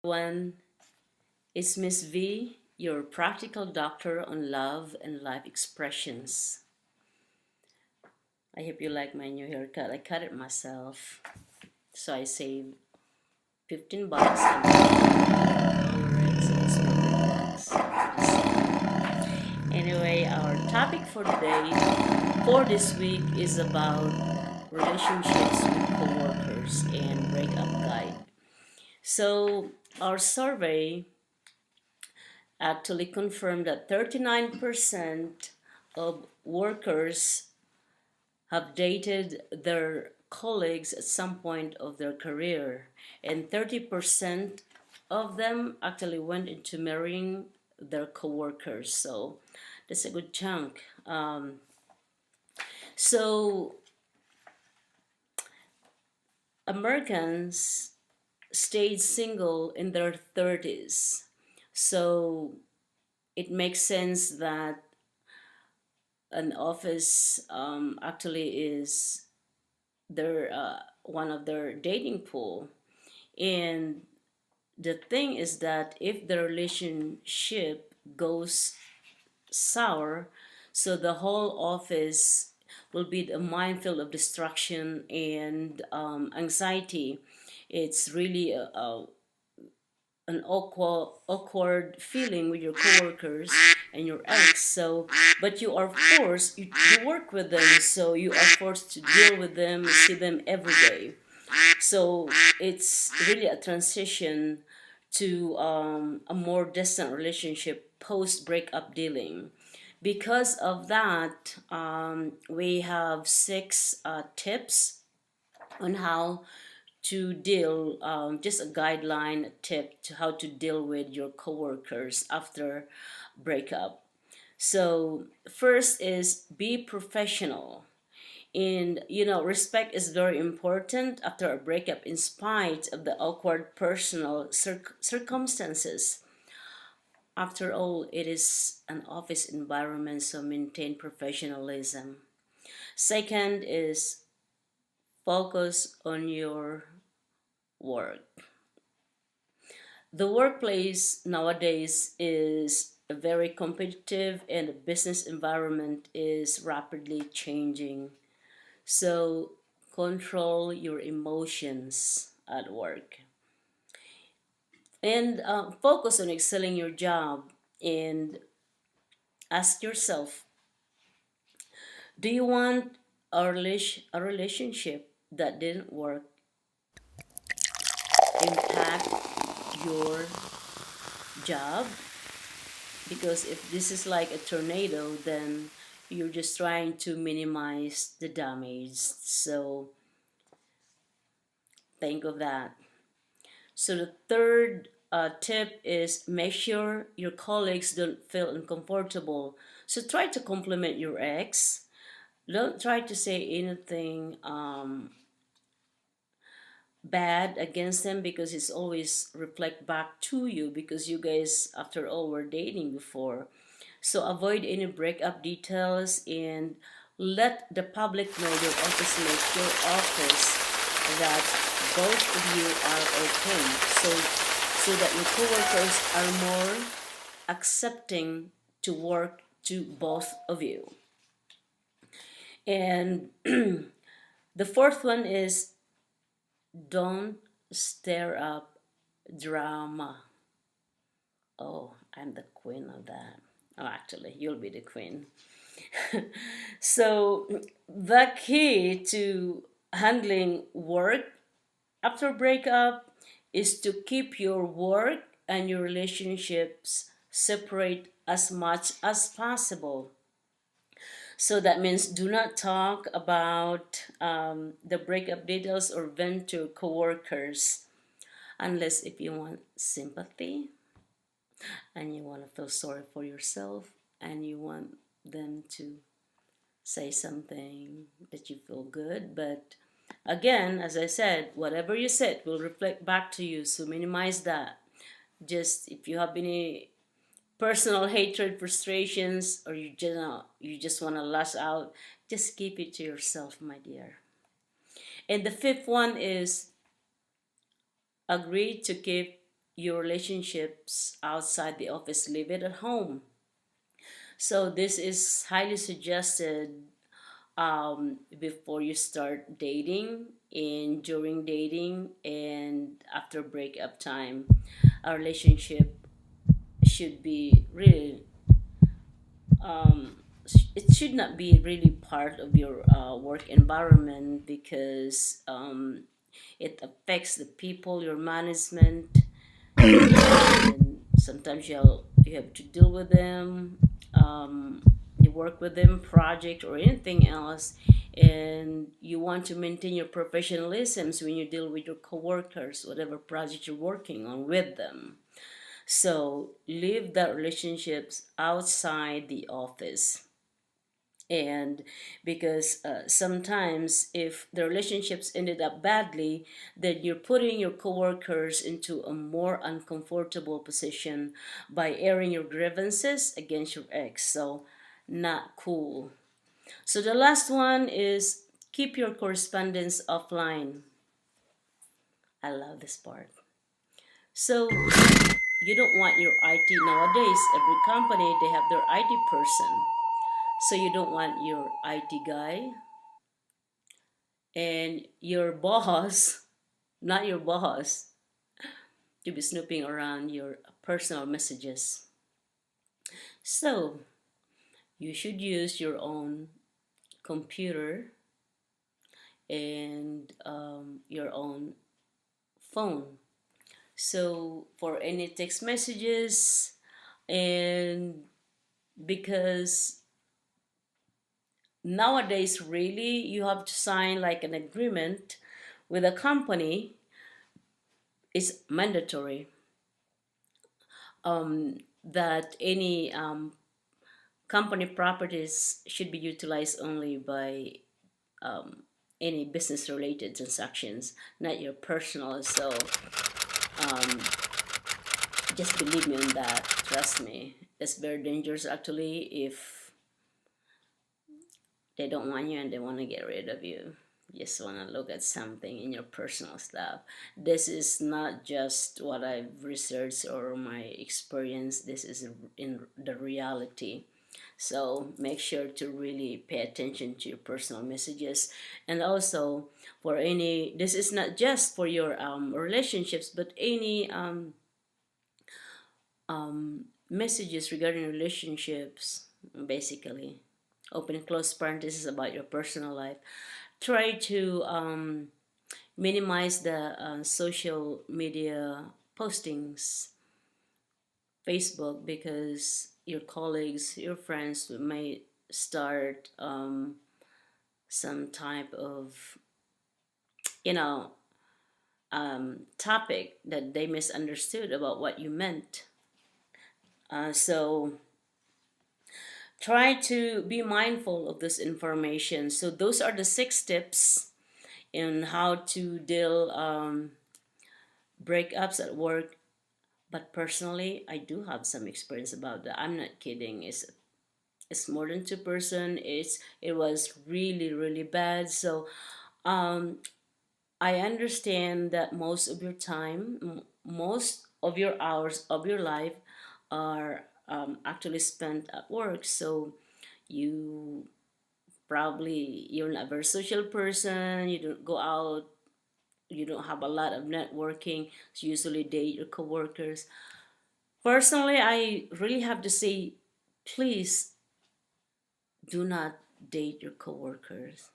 Everyone, it's Miss V, your practical doctor on love and life expressions. I hope you like my new haircut. I cut it myself, so I saved 15 bucks and color it so it's Anyway, our topic for today, for this week, is about relationships with coworkers and breakup guide. So, our survey actually confirmed that 39% of workers have dated their colleagues at some point of their career, and 30% of them actually went into marrying their coworkers. So that's a good chunk. So Americans stayed single in their 30s. So it makes sense that an office actually is their one of their dating pool. And the thing is that if the relationship goes sour, so the whole office will be a minefield of destruction and anxiety. It's really an awkward feeling with your coworkers and your ex. So but you are forced, you work with them, so you are forced to deal with them, see them every day. So it's really a transition to a more distant relationship post breakup dealing. Because of that, we have six tips on how to deal, just a guideline tip to how to deal with your coworkers after breakup. So first is be professional. And respect is very important after a breakup, in spite of the awkward personal circumstances. After all, it is an office environment, so maintain professionalism. Second is focus on your work. The workplace nowadays is very competitive, and the business environment is rapidly changing. So control your emotions at work and focus on excelling your job, and ask yourself, do you want a relationship that didn't work impact your job? Because if this is like a tornado, then you're just trying to minimize the damage. So think of that. So the third tip is make sure your colleagues don't feel uncomfortable. So try to compliment your ex. Don't try to say anything bad against them, because it's always reflect back to you, because you guys after all were dating before. So avoid any breakup details, and let the public know, your office mate, your office, that both of you are okay. So that your coworkers are more accepting to work to both of you. And the fourth one is don't stir up drama. Oh, I'm the queen of that. Oh, actually, you'll be the queen. So, the key to handling work after breakup is to keep your work and your relationships separate as much as possible. So that means do not talk about the breakup details or vent to coworkers, unless if you want sympathy and you want to feel sorry for yourself and you want them to say something that you feel good. But again, as I said, whatever you said will reflect back to you, so minimize that. Just if you have any personal hatred, frustrations, or you just want to lash out, just keep it to yourself, my dear. And the fifth one is agree to keep your relationships outside the office, leave it at home. So this is highly suggested before you start dating, and during dating, and after breakup time. A relationship should be really it should not be really part of your work environment, because it affects the people, your management, and sometimes you have to deal with them, um, you work with them project or anything else, and you want to maintain your professionalisms when you deal with your coworkers, whatever project you're working on with them. So leave the relationships outside the office. And because sometimes if the relationships ended up badly, then you're putting your coworkers into a more uncomfortable position by airing your grievances against your ex. So not cool. So the last one is keep your correspondence offline. I love this part. So you don't want your IT nowadays. Every company they have their IT person. So you don't want your IT guy and your boss, not your boss, to be snooping around your personal messages. So you should use your own computer and your own phone. So for any text messages, and because nowadays really you have to sign like an agreement with a company, it's mandatory that any company properties should be utilized only by um, any business related transactions, not your personal. So um, just believe me on that, trust me. It's very dangerous actually if they don't want you and they want to get rid of you. Just want to look at something in your personal stuff. This is not just what I've researched or my experience. This is in the reality. So make sure to really pay attention to your personal messages. And also for any, this is not just for your relationships, but any messages regarding relationships, basically open and close parentheses about your personal life. Try to minimize the social media postings, Facebook, because your colleagues, your friends may start some type of, you know, topic that they misunderstood about what you meant. So try to be mindful of this information. So those are the 6 tips in how to deal breakups at work. But personally, I do have some experience about that. I'm not kidding. It's more than 2%. It was really really bad. So um, I understand that most of your time, most of your hours of your life are actually spent at work. So you you're not a very social person. You don't go out. You don't have a lot of networking. So you usually date your coworkers. Personally, I really have to say, please do not date your coworkers.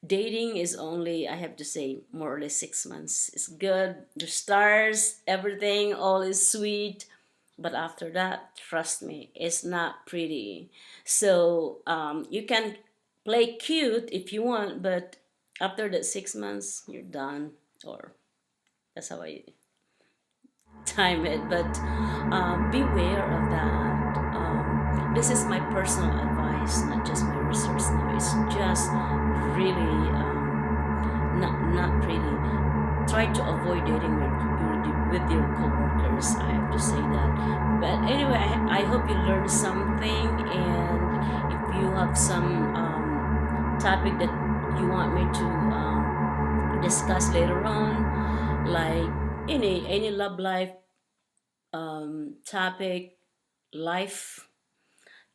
Dating is only, I have to say, more or less 6 months. It's good, the stars, everything, all is sweet. But after that, trust me, it's not pretty. So you can play cute if you want, but after that 6 months, you're done. Or that's how I time it. But beware of that. This is my personal advice, not just my research. No, it's just really not pretty. Try to avoid dating with your coworkers. I have to say that. But anyway, I hope you learned something, and if you have some topic that you want me to discuss later on, like any love life topic, life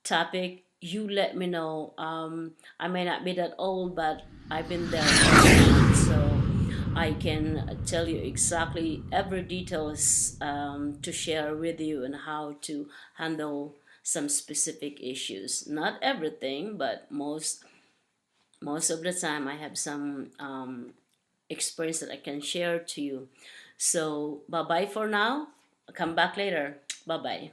topic, you let me know. I may not be that old, but I've been there firsthand, so I can tell you exactly every details to share with you and how to handle some specific issues. Not everything, but most of the time, I have some experience that I can share to you. So bye bye for now. I'll come back later. Bye bye.